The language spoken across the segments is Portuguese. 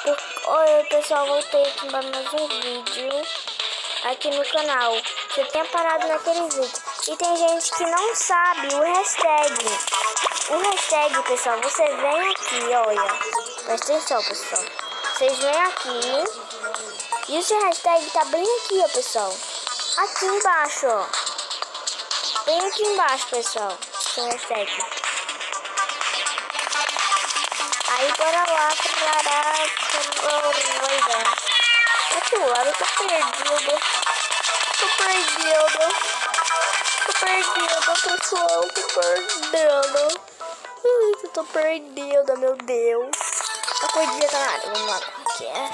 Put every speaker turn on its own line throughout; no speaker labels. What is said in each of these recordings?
Oi pessoal, voltei aqui para mais um vídeo aqui no canal. Eu tinha parado naquele vídeo. E tem gente que não sabe o hashtag. O hashtag, pessoal, você vem aqui, olha. Presta atenção, pessoal. Vocês vêm aqui. E o seu hashtag tá bem aqui, ó, pessoal. Aqui embaixo, ó. Bem aqui embaixo, pessoal. Seu hashtag. Aí bora lá para aqui o lado, eu tô perdido, pessoal, tô perdida, meu Deus. A coisinha tá na área, vamos lá, que é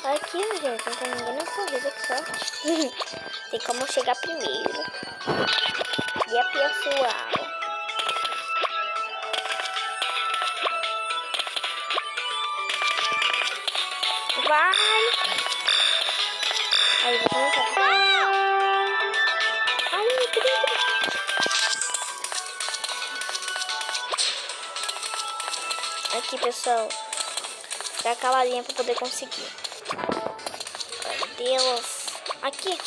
aqui, gente, não tem ninguém na corrida, que sorte. Tem como chegar primeiro. E a pessoal. Vai! Aí, você não sabe. Ai, meu Deus. Aqui, pessoal. Ficar caladinha pra poder conseguir. Ai, meu Deus. Aqui.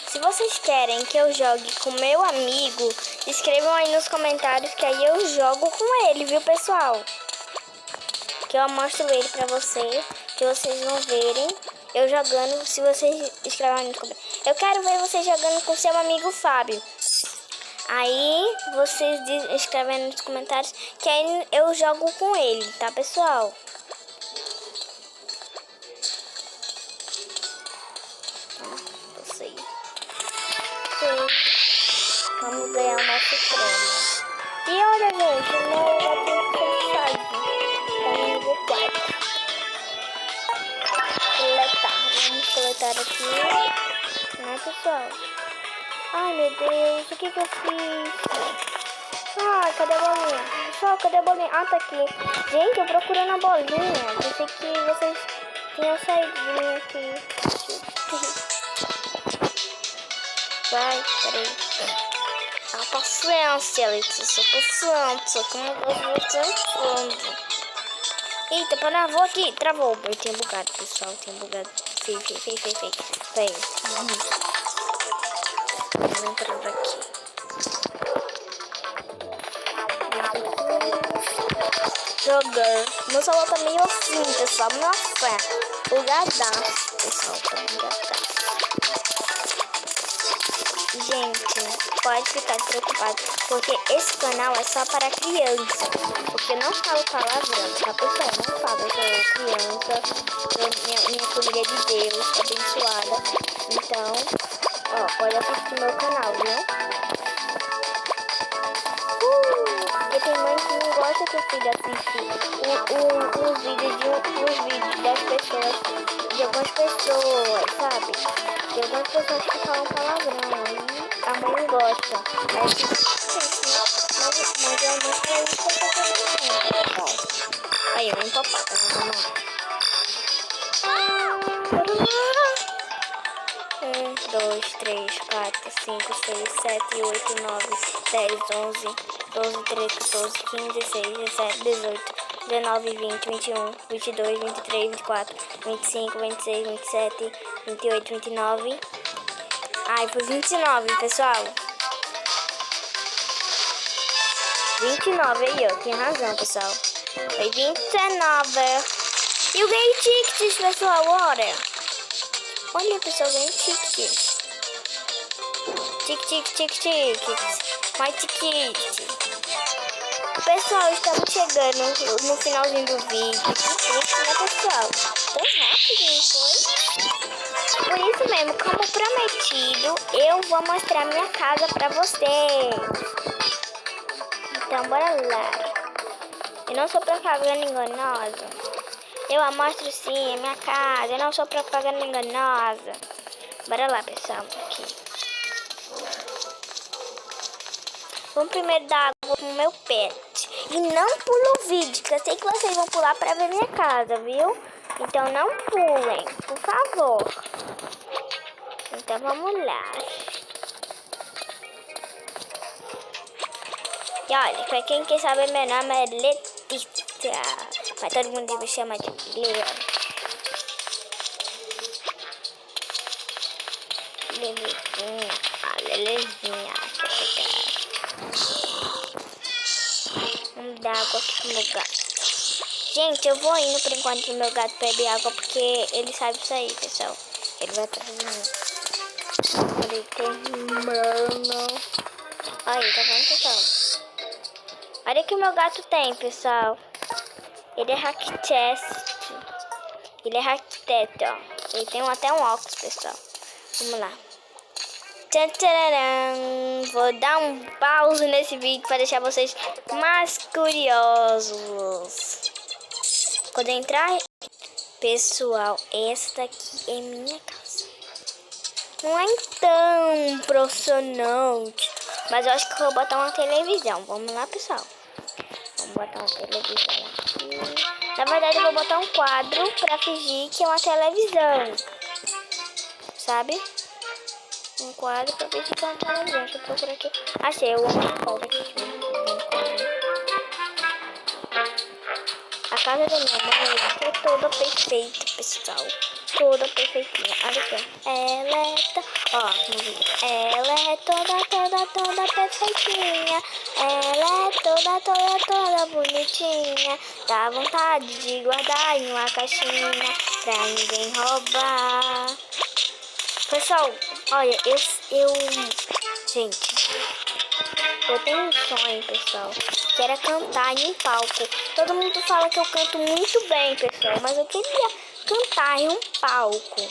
Se vocês querem que eu jogue com meu amigo, escrevam aí nos comentários que aí eu jogo com ele, viu, pessoal? Que eu mostro ele pra vocês, que vocês vão verem eu jogando. Se vocês escreverem nos comentários, eu quero ver vocês jogando com seu amigo Fábio. Aí vocês escrevem nos comentários que aí eu jogo com ele, tá, pessoal? Vamos ganhar o nosso prêmio. E olha, gente, o meu gatinho tá no nível 4. Coletar. Vamos coletar aqui. Né, pessoal? Ai, meu Deus, o que eu fiz? Ah, cadê a bolinha? Pessoal, cadê a bolinha? Ah, tá aqui. Gente, eu procurando a bolinha. Pensei que vocês tinham saído de mim aqui. Vai, peraí. A paciência, Letícia, paciência. Como você falando. Eita, travou aqui. Travou. Eu tenho bugado, pessoal. Tenho bugado. Feio. Peraí. Vamos entrar aqui. Jogar. Meu celular tá meio assim, pessoal. Nossa. Bugadaço, pessoal. Tá bugadaço. Gente, pode ficar preocupado, porque esse canal é só para criança. Porque não falo palavrão, tá, pessoal? Não falo, eu sou criança, minha família é de Deus, abençoada. Então, ó, pode assistir meu canal, viu? Porque tem mãe que não gosta que o filho assista os vídeos das pessoas, de algumas pessoas, sabe? De algumas pessoas que falam palavrão, aí a mãe não gosta. Aí fica mas eu não sei o que eu tô fazendo. Aí, eu empapado, vamos lá. 1, 2, 3, 4, 5, 6, 7, 8, 9, 10, 11, 12, 13, 14, 15, 16, 17, 18, 19, 20, 21, 22, 23, 24, 25, 26, 27, 28, 29. Ai, foi 29, pessoal. 29 aí, ó. Tinha razão, pessoal. Foi 29. E eu ganhei tickets, pessoal, olha. Olha, pessoal, ganhei tickets. Tickets. Mais tickets. Pessoal, estamos chegando no finalzinho do vídeo. Né, pessoal? Tão rápido, não foi? Por isso mesmo, como prometido, eu vou mostrar minha casa pra vocês. Então, bora lá. Eu não sou propaganda enganosa. Eu a mostro sim, é minha casa. Eu não sou propaganda enganosa. Bora lá, pessoal. Aqui. Vamos primeiro dar água pro meu pet. E não pula o vídeo, que eu sei que vocês vão pular pra ver minha casa, viu? Então não pulem, por favor. Então vamos lá. E olha, pra quem quer saber, meu nome é Letícia. Mas todo mundo me chama de Leon. Lelezinha. Ah, Lelezinha. Vamos dar água aqui pro meu gato. Gente, eu vou indo por enquanto pro meu gato beber água, porque ele sabe isso aí, pessoal. Ele vai atrás de mim. Ele terminando. Aí, tá vendo, pessoal? Olha o que o meu gato tem, pessoal. Ele é arquiteto. Ele é arquiteto, ó. Ele tem até um óculos, pessoal. Vamos lá. Tchan, tcharam. Vou dar um pause nesse vídeo para deixar vocês mais curiosos. Quando eu entrar... Pessoal, essa daqui é minha casa. Não é tão profissional, mas eu acho que eu vou botar uma televisão. Vamos lá, pessoal. Vamos botar uma televisão aqui. Na verdade, eu vou botar um quadro pra fingir que é uma televisão. Sabe? Um quadro pra fingir que é uma televisão. Deixa eu procurar aqui. Achei, eu amo um quadro aqui. A casa da minha mãe é toda perfeita, pessoal. Toda perfeitinha. Olha aqui. Ela é toda perfeitinha. Ela é toda bonitinha. Dá vontade de guardar em uma caixinha pra ninguém roubar. Pessoal, olha, gente, eu tenho um sonho, pessoal, que era cantar em um palco. Todo mundo fala que eu canto muito bem, pessoal, mas eu queria cantar em um palco.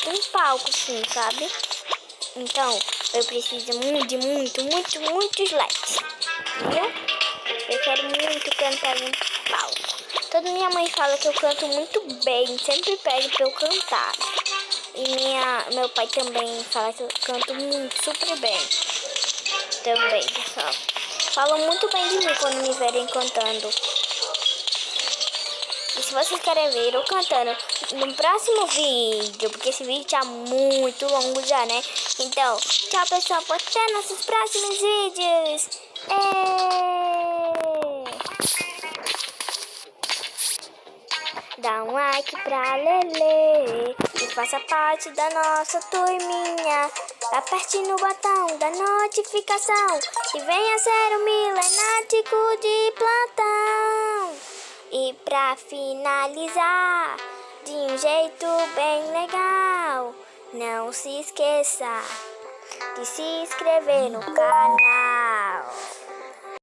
Um palco, sim, sabe? Então, eu preciso de muitos likes, viu? Eu quero muito cantar em um palco. Toda minha mãe fala que eu canto muito bem, sempre pede pra eu cantar. E meu pai também fala que eu canto muito, super bem. Também, pessoal. Falam muito bem de mim quando me verem cantando. E se vocês querem ver eu cantando no próximo vídeo, porque esse vídeo tá muito longo já, né? Então, tchau, pessoal. Até nossos próximos vídeos. Dá um like pra Lele e faça parte da nossa turminha. Aperte no botão da notificação e venha ser um milenático de plantão. E pra finalizar, de um jeito bem legal, não se esqueça de se inscrever no canal.